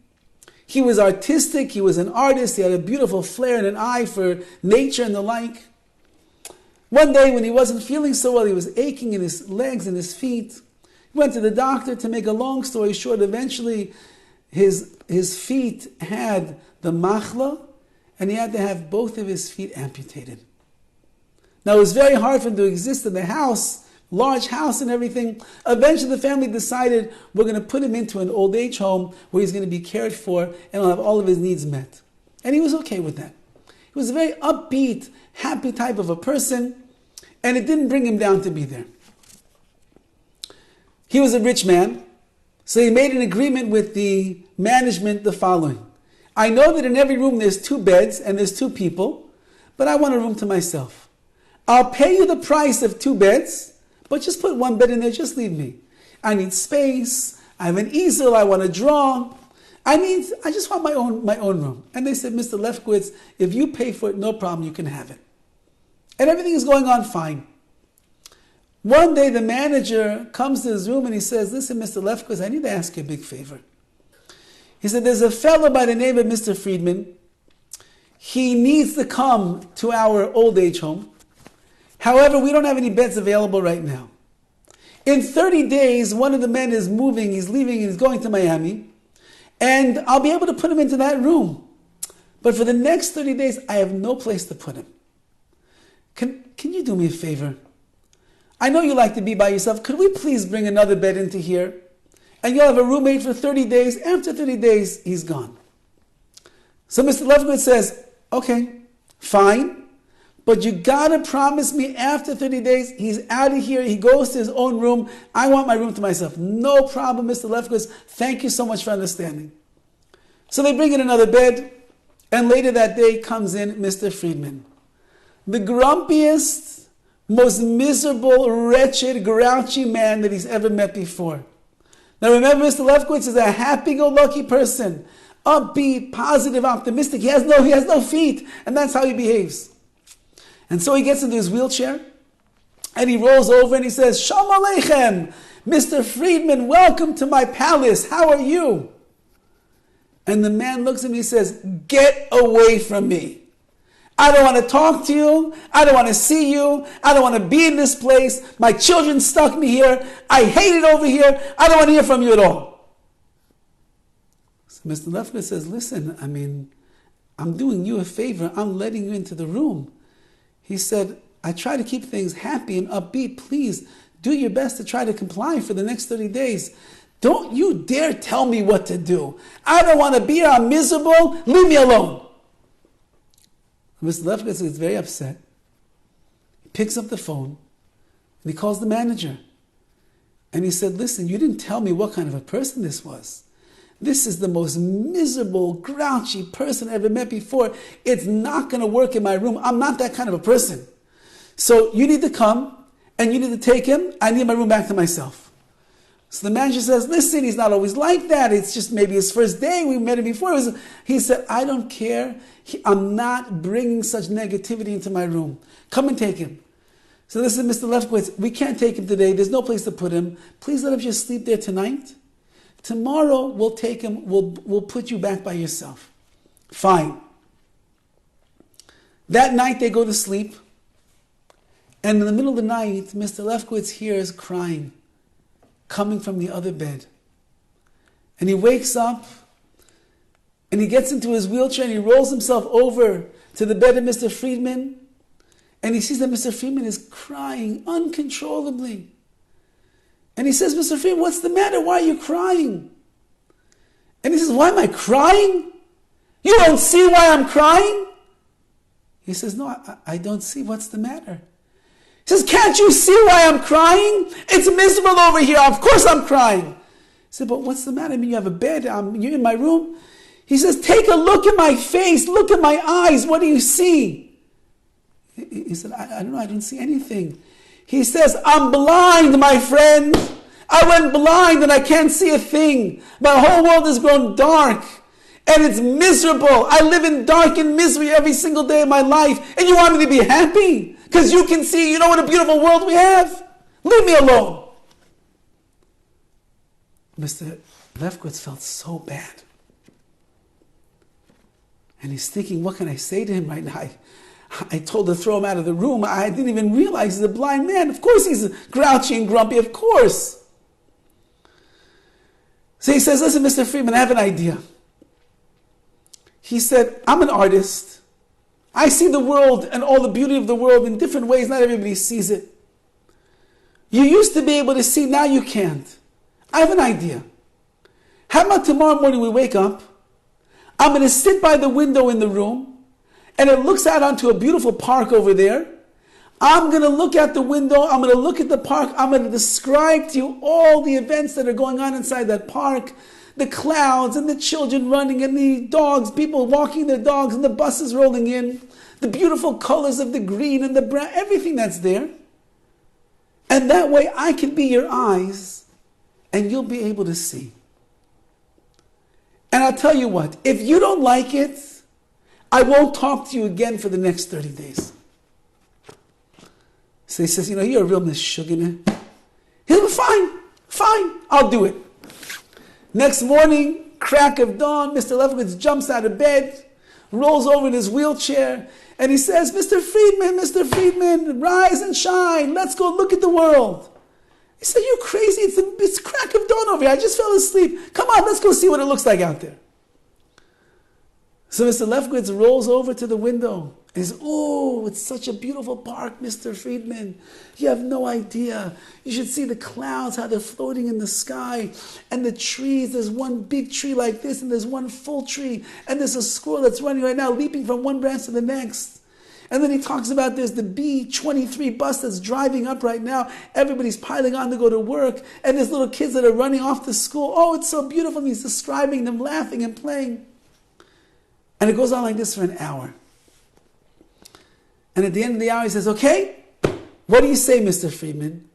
He was artistic, he was an artist, he had a beautiful flair and an eye for nature and the like. One day when he wasn't feeling so well, he was aching in his legs and his feet. He went to the doctor. To make a long story short, eventually his feet had the machla and he had to have both of his feet amputated. Now it was very hard for him to exist in the house, large house and everything. Eventually the family decided we're going to put him into an old age home where he's going to be cared for and he'll have all of his needs met. And he was okay with that. He was a very upbeat, happy type of a person, and it didn't bring him down to be there. He was a rich man, so he made an agreement with the management the following. I know that in every room there's 2 beds and there's 2 people, but I want a room to myself. I'll pay you the price of 2 beds, but just put 1 bed in there, just leave me. I need space, I have an easel, I want to draw. I just want my own room. And they said, Mr. Lefkowitz, if you pay for it, no problem, you can have it. And everything is going on fine. One day the manager comes to his room and he says, listen, Mr. Lefkowitz, I need to ask you a big favor. He said, there's a fellow by the name of Mr. Friedman. He needs to come to our old age home. However, we don't have any beds available right now. In 30 days, one of the men is moving, he's leaving, he's going to Miami. And I'll be able to put him into that room. But for the next 30 days, I have no place to put him. Can you do me a favor? I know you like to be by yourself. Could we please bring another bed into here? And you'll have a roommate for 30 days. After 30 days, he's gone. So Mr. Lefkowitz says, okay, fine. But you gotta promise me after 30 days, he's out of here, he goes to his own room. I want my room to myself. No problem, Mr. Lefkowitz. Thank you so much for understanding. So they bring in another bed, and later that day comes in Mr. Friedman. The grumpiest, most miserable, wretched, grouchy man that he's ever met before. Now remember, Mr. Lefkowitz is a happy-go-lucky person. Upbeat, positive, optimistic. He has no feet, and that's how he behaves. And so he gets into his wheelchair, and he rolls over and he says, Shalom Aleichem, Mr. Friedman, welcome to my palace. How are you? And the man looks at me and says, get away from me. I don't want to talk to you. I don't want to see you. I don't want to be in this place. My children stuck me here. I hate it over here. I don't want to hear from you at all. So Mr. Lefkowitz says, listen, I'm doing you a favor. I'm letting you into the room. He said, I try to keep things happy and upbeat. Please do your best to try to comply for the next 30 days. Don't you dare tell me what to do. I don't want to be here. I'm miserable. Leave me alone. Mr. Lefkowitz gets very upset. He picks up the phone and he calls the manager. And he said, listen, you didn't tell me what kind of a person this was. This is the most miserable, grouchy person I ever met before. It's not going to work in my room. I'm not that kind of a person. So you need to come and you need to take him. I need my room back to myself. So the manager says, listen, he's not always like that. It's just maybe his first day. We met him before. He said, I don't care. I'm not bringing such negativity into my room. Come and take him. So listen, Mr. Lefkowitz, we can't take him today. There's no place to put him. Please let him just sleep there tonight. Tomorrow we'll take him, we'll put you back by yourself. Fine. That night they go to sleep, and in the middle of the night, Mr. Lefkowitz hears crying coming from the other bed. And he wakes up, and he gets into his wheelchair, and he rolls himself over to the bed of Mr. Friedman, and he sees that Mr. Friedman is crying uncontrollably. And he says, Mr. Friedman, what's the matter? Why are you crying? And he says, why am I crying? You don't see why I'm crying? He says, no, I don't see. What's the matter? He says, can't you see why I'm crying? It's miserable over here. Of course I'm crying. He said, but what's the matter? You have a bed. You're in my room. He says, take a look at my face. Look at my eyes. What do you see? He said, I don't know. I don't see anything. He says, I'm blind, my friend. I went blind and I can't see a thing. My whole world has grown dark and it's miserable. I live in dark and misery every single day of my life. And you want me to be happy? Because you can see, you know what a beautiful world we have? Leave me alone. Mr. Lefkowitz felt so bad. And he's thinking, what can I say to him right now? I told her to throw him out of the room. I didn't even realize he's a blind man. Of course he's grouchy and grumpy. Of course. So he says, listen, Mr. Friedman, I have an idea. He said, I'm an artist. I see the world and all the beauty of the world in different ways. Not everybody sees it. You used to be able to see, now you can't. I have an idea. How about tomorrow morning we wake up, I'm going to sit by the window in the room, and it looks out onto a beautiful park over there. I'm going to look out the window. I'm going to look at the park. I'm going to describe to you all the events that are going on inside that park. The clouds and the children running and the dogs, people walking their dogs and the buses rolling in. The beautiful colors of the green and the brown, everything that's there. And that way I can be your eyes and you'll be able to see. And I'll tell you what, if you don't like it, I won't talk to you again for the next 30 days. So he says, you're a real mishugana. He said, fine, I'll do it. Next morning, crack of dawn, Mr. Lefkowitz jumps out of bed, rolls over in his wheelchair, and he says, Mr. Friedman, rise and shine. Let's go look at the world. He said, you crazy? It's crack of dawn over here. I just fell asleep. Come on, let's go see what it looks like out there. So Mr. Lefkowitz rolls over to the window and says, oh, it's such a beautiful park, Mr. Friedman. You have no idea. You should see the clouds, how they're floating in the sky. And the trees, there's one big tree like this, and there's one full tree. And there's a squirrel that's running right now, leaping from one branch to the next. And then he talks about there's the B-23 bus that's driving up right now. Everybody's piling on to go to work. And there's little kids that are running off to school. Oh, it's so beautiful. And he's describing them laughing and playing. And it goes on like this for an hour. And at the end of the hour, he says, okay, what do you say, Mr. Friedman?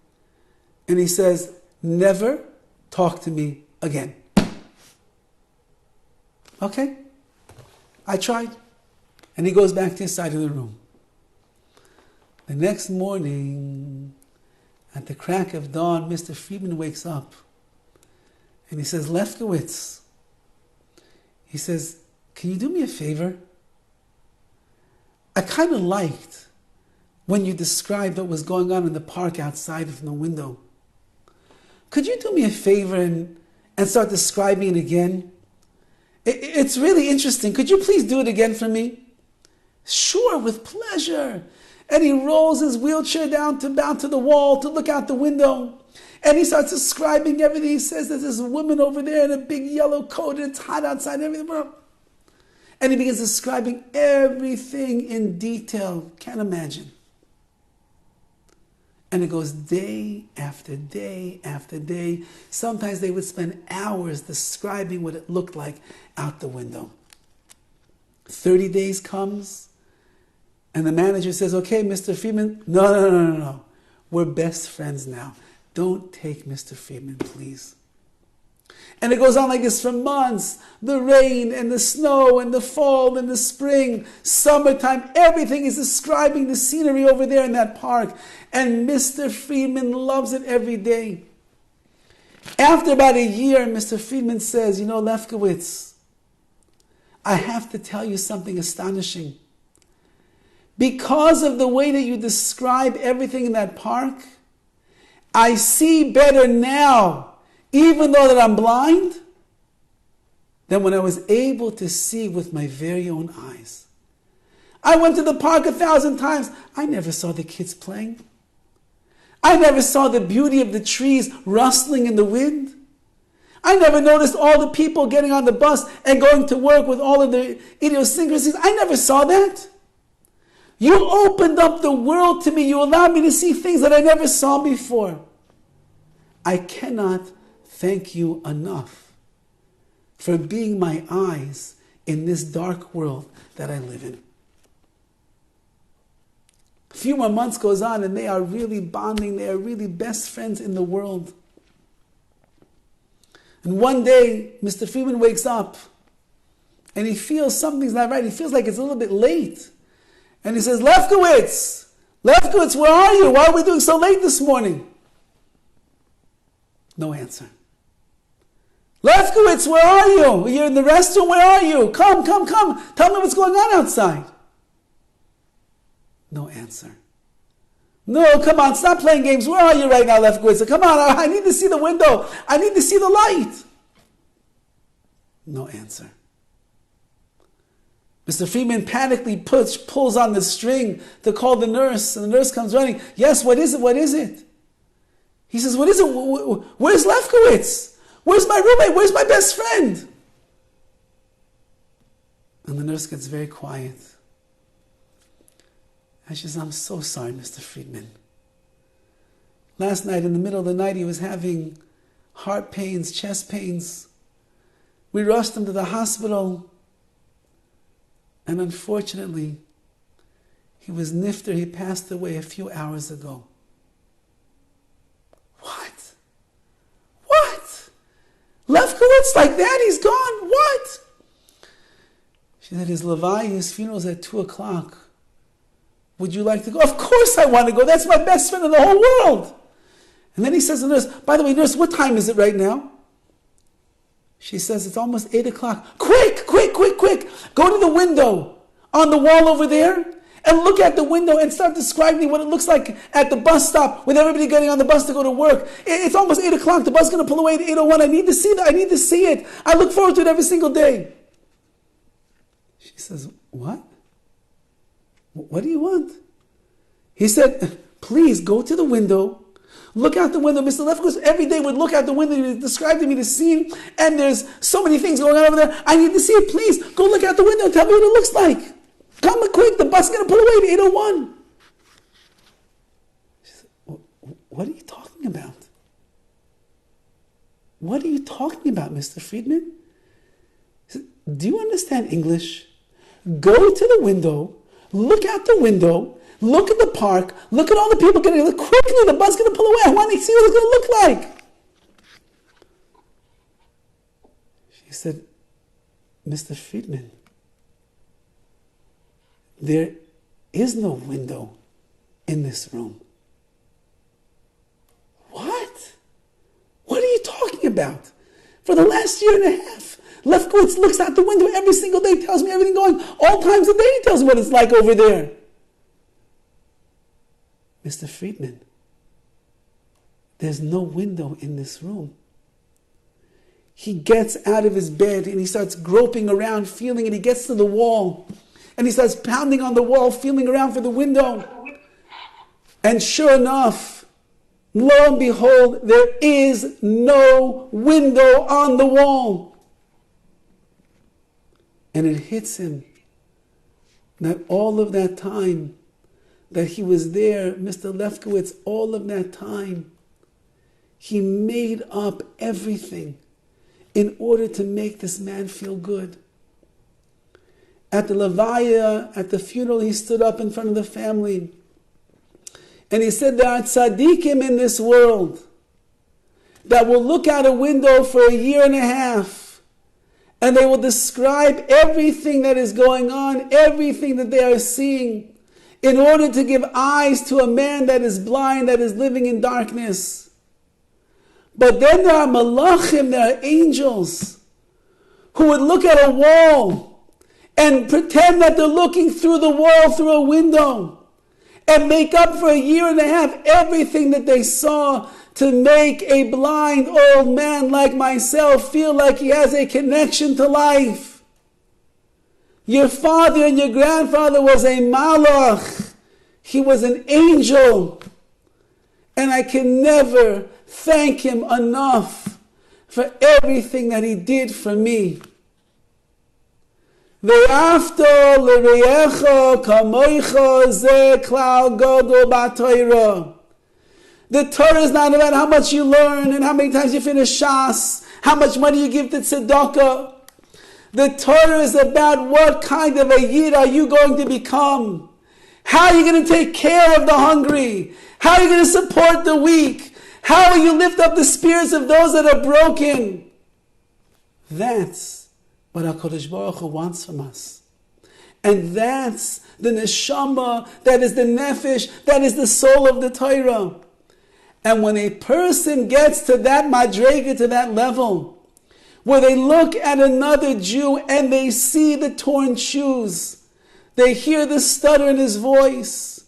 And he says, never talk to me again. Okay, I tried. And he goes back to his side of the room. The next morning, at the crack of dawn, Mr. Friedman wakes up. And he says, Lefkowitz, he says, can you do me a favor? I kind of liked when you described what was going on in the park outside from the window. Could you do me a favor and start describing it again? It's really interesting. Could you please do it again for me? Sure, with pleasure. And he rolls his wheelchair down to the wall to look out the window. And he starts describing everything. He says there's this woman over there in a big yellow coat and it's hot outside and everything. And he begins describing everything in detail. Can't imagine. And it goes day after day after day. Sometimes they would spend hours describing what it looked like out the window. 30 days comes, and the manager says, okay, Mr. Friedman, no. We're best friends now. Don't take Mr. Friedman, please. And it goes on like this for months. The rain and the snow and the fall and the spring, summertime, everything is describing the scenery over there in that park. And Mr. Friedman loves it every day. After about a year, Mr. Friedman says, you know, Lefkowitz, I have to tell you something astonishing. Because of the way that you describe everything in that park, I see better now, even though that I'm blind, than when I was able to see with my very own eyes. I went to the park 1,000 times. I never saw the kids playing. I never saw the beauty of the trees rustling in the wind. I never noticed all the people getting on the bus and going to work with all of their idiosyncrasies. I never saw that. You opened up the world to me. You allowed me to see things that I never saw before. I cannot thank you enough for being my eyes in this dark world that I live in. A few more months goes on and they are really bonding. They are really best friends in the world. And one day, Mr. Friedman wakes up and he feels something's not right. He feels like it's a little bit late. And he says, Lefkowitz, where are you? Why are we doing so late this morning? No answer. Lefkowitz, where are you? You're in the restroom, where are you? Come. Tell me what's going on outside. No answer. No, come on, stop playing games. Where are you right now, Lefkowitz? Come on, I need to see the window. I need to see the light. No answer. Mr. Friedman panically pulls on the string to call the nurse, and the nurse comes running. Yes, what is it? He says, what is it? Where's Lefkowitz? Where's my roommate? Where's my best friend? And the nurse gets very quiet. And she says, I'm so sorry, Mr. Friedman. Last night, in the middle of the night, he was having heart pains, chest pains. We rushed him to the hospital. And unfortunately, he was nifter. He passed away a few hours ago. What? Lefkowitz like that? He's gone? What? She said, his Levi, his funeral is at 2:00. Would you like to go? Of course I want to go. That's my best friend in the whole world. And then he says to the nurse, by the way, nurse, what time is it right now? She says, it's almost 8:00. Quick. Go to the window on the wall over there and look at the window and start describing what it looks like at the bus stop with everybody getting on the bus to go to work. It's almost 8:00. The bus is going to pull away at 8:01. I need to see that. I need to see it. I look forward to it every single day. She says, what? What do you want? He said, please go to the window. Look out the window. Mr. Lefkowitz every day would look out the window and describe to me the scene. And there's so many things going on over there. I need to see it. Please go look out the window and tell me what it looks like. Come quick, the bus is going to pull away to 801. She said, what are you talking about? What are you talking about, Mr. Friedman? He said, do you understand English? Go to the window, look out the window, look at the park, look at all the people getting quickly, the bus is going to pull away. I want to see what it's going to look like. She said, Mr. Friedman, there is no window in this room. What? What are you talking about? For the last year and a half, Lefkowitz looks out the window every single day, tells me everything going, all times of the day he tells me what it's like over there. Mr. Friedman, there's no window in this room. He gets out of his bed and he starts groping around, feeling it. He gets to the wall and he starts pounding on the wall, feeling around for the window. And sure enough, lo and behold, there is no window on the wall. And it hits him that all of that time that he was there, Mr. Lefkowitz, all of that time, he made up everything in order to make this man feel good. At the Levaya, at the funeral, he stood up in front of the family and he said, there are tzaddikim in this world that will look out a window for a year and a half and they will describe everything that is going on, everything that they are seeing, in order to give eyes to a man that is blind, that is living in darkness. But then there are malachim, there are angels, who would look at a wall and pretend that they're looking through the wall, through a window, and make up for a year and a half everything that they saw to make a blind old man like myself feel like he has a connection to life. Your father and your grandfather was a malach. He was an angel. And I can never thank him enough for everything that he did for me. Ve'afto l'reyecha kamoicha ze klal godol b'Torah. The Torah is not about how much you learn and how many times you finish Shas, how much money you give to tzedakah. The Torah is about what kind of a yid are you going to become. How are you going to take care of the hungry? How are you going to support the weak? How will you lift up the spirits of those that are broken? That's what HaKadosh Baruch Hu wants from us. And that's the Neshama, that is the Nefesh, that is the soul of the Torah. And when a person gets to that madrega, to that level, where they look at another Jew and they see the torn shoes, they hear the stutter in his voice,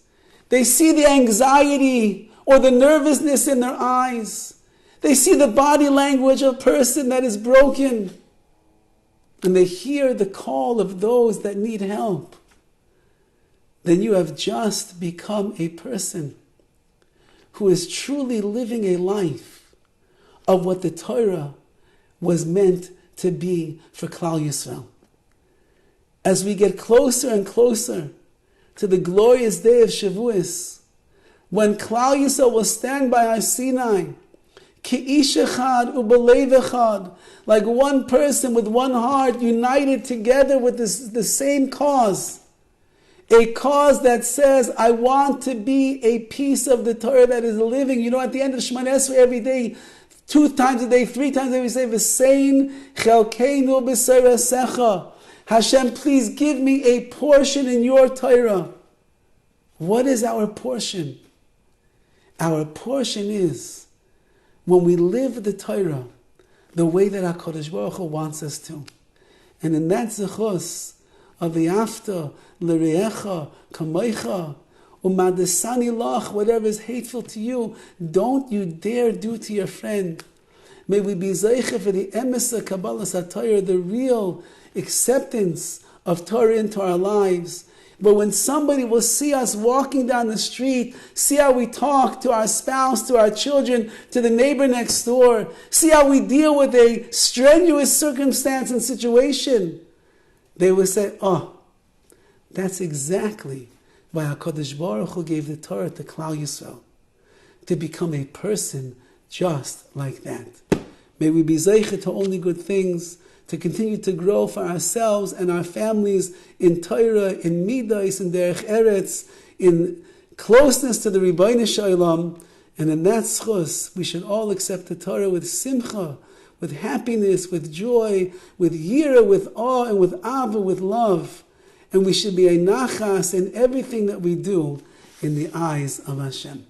they see the anxiety or the nervousness in their eyes, they see the body language of a person that is broken, and they hear the call of those that need help, then you have just become a person who is truly living a life of what the Torah was meant to be for Klal Yisrael. As we get closer and closer to the glorious day of Shavuos, when Klal Yisrael will stand by Har Sinai, Ki'ish echad u'belev echad, like one person with one heart, united together with the same cause. A cause that says, I want to be a piece of the Torah that is living. You know, at the end of Shemona Esrei every day, 2 times a day, 3 times a day, we say, V'sein chelkeinu b'seiresecha. Hashem, please give me a portion in your Torah. What is our portion? Our portion is when we live the Torah the way that HaKadosh Baruch Hu wants us to. And in that zechus of the after, l'reyecha, kamoicha, umadesani lach, whatever is hateful to you, don't you dare do to your friend. May we be zeicha for the emesa kabbalas HaTorah, the real acceptance of Torah into our lives. But when somebody will see us walking down the street, see how we talk to our spouse, to our children, to the neighbor next door, see how we deal with a strenuous circumstance and situation, they will say, oh, That's exactly why HaKadosh Baruch Hu gave the Torah to Klal Yisrael, to become a person just like that. May we be zeicher to only good things, to continue to grow for ourselves and our families in Torah, in Midas, in Derech Eretz, in closeness to the Ribbono Shel Olam. And in that schus, we should all accept the Torah with simcha, with happiness, with joy, with yira, with awe, and with ava, with love. And we should be a nachas in everything that we do in the eyes of Hashem.